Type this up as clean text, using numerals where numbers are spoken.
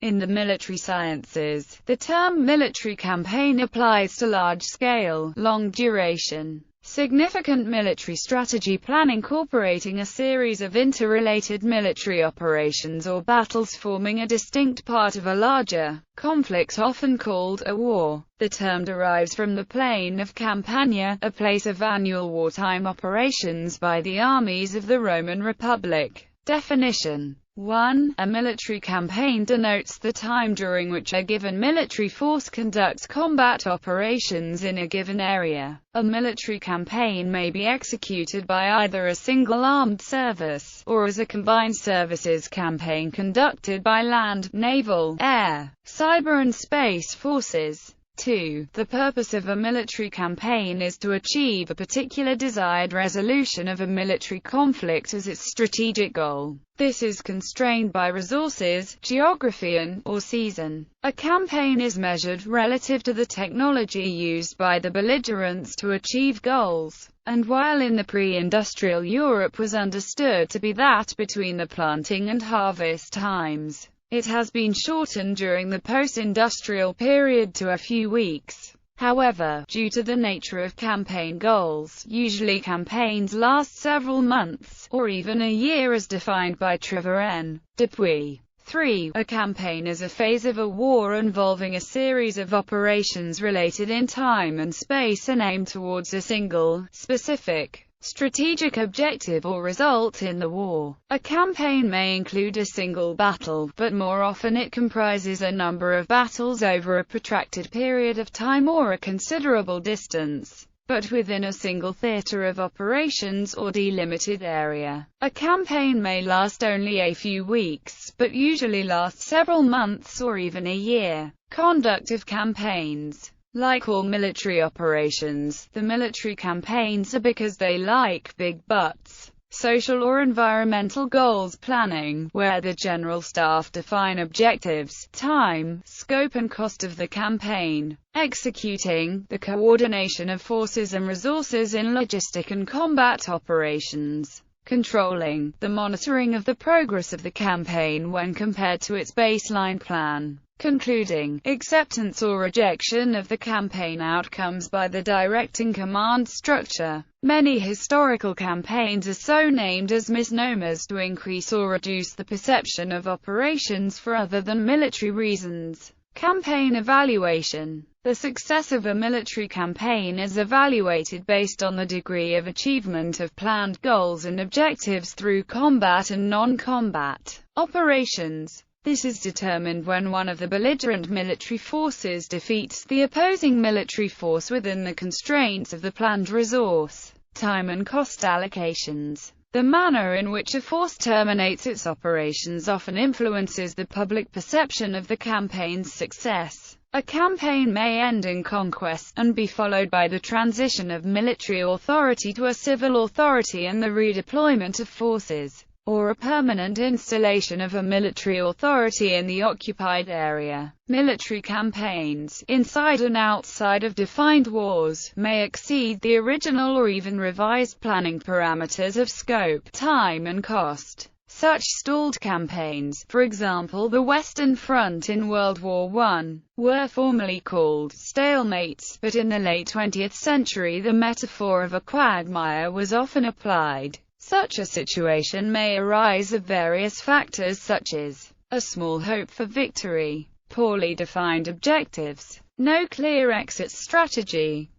In the military sciences, the term military campaign applies to large-scale, long-duration, significant military strategy plan incorporating a series of interrelated military operations or battles forming a distinct part of a larger conflict often called a war. The term derives from the plain of Campania, a place of annual wartime operations by the armies of the Roman Republic. Definition 1. A military campaign denotes the time during which a given military force conducts combat operations in a given area. A military campaign may be executed by either a single armed service, or as a combined services campaign conducted by land, naval, air, cyber and space forces. 2. The purpose of a military campaign is to achieve a particular desired resolution of a military conflict as its strategic goal. This is constrained by resources, geography or season. A campaign is measured relative to the technology used by the belligerents to achieve goals, and while in the pre-industrial Europe was understood to be that between the planting and harvest times, it has been shortened during the post-industrial period to a few weeks. However, due to the nature of campaign goals, usually campaigns last several months, or even a year as defined by Trevor N. Dupuy. 3. A campaign is a phase of a war involving a series of operations related in time and space and aimed towards a single, specific, strategic objective or result in the war. A campaign may include a single battle, but more often it comprises a number of battles over a protracted period of time or a considerable distance, but within a single theater of operations or delimited area. A campaign may last only a few weeks, but usually lasts several months or even a year. Conduct of campaigns. Like all military operations, the military campaigns are, because they like big buts, social or environmental goals planning, where the general staff define objectives, time, scope and cost of the campaign, executing, the coordination of forces and resources in logistic and combat operations, controlling, the monitoring of the progress of the campaign when compared to its baseline plan, concluding, acceptance or rejection of the campaign outcomes by the directing command structure. Many historical campaigns are so named as misnomers to increase or reduce the perception of operations for other than military reasons. Campaign evaluation. The success of a military campaign is evaluated based on the degree of achievement of planned goals and objectives through combat and non-combat operations. This is determined when one of the belligerent military forces defeats the opposing military force within the constraints of the planned resource, time and cost allocations. The manner in which a force terminates its operations often influences the public perception of the campaign's success. A campaign may end in conquest, and be followed by the transition of military authority to a civil authority and the redeployment of forces, or a permanent installation of a military authority in the occupied area. Military campaigns, inside and outside of defined wars, may exceed the original or even revised planning parameters of scope, time and cost. Such stalled campaigns, for example the Western Front in World War I, were formerly called stalemates, but in the late 20th century the metaphor of a quagmire was often applied. Such a situation may arise of various factors such as a small hope for victory, poorly defined objectives, no clear exit strategy,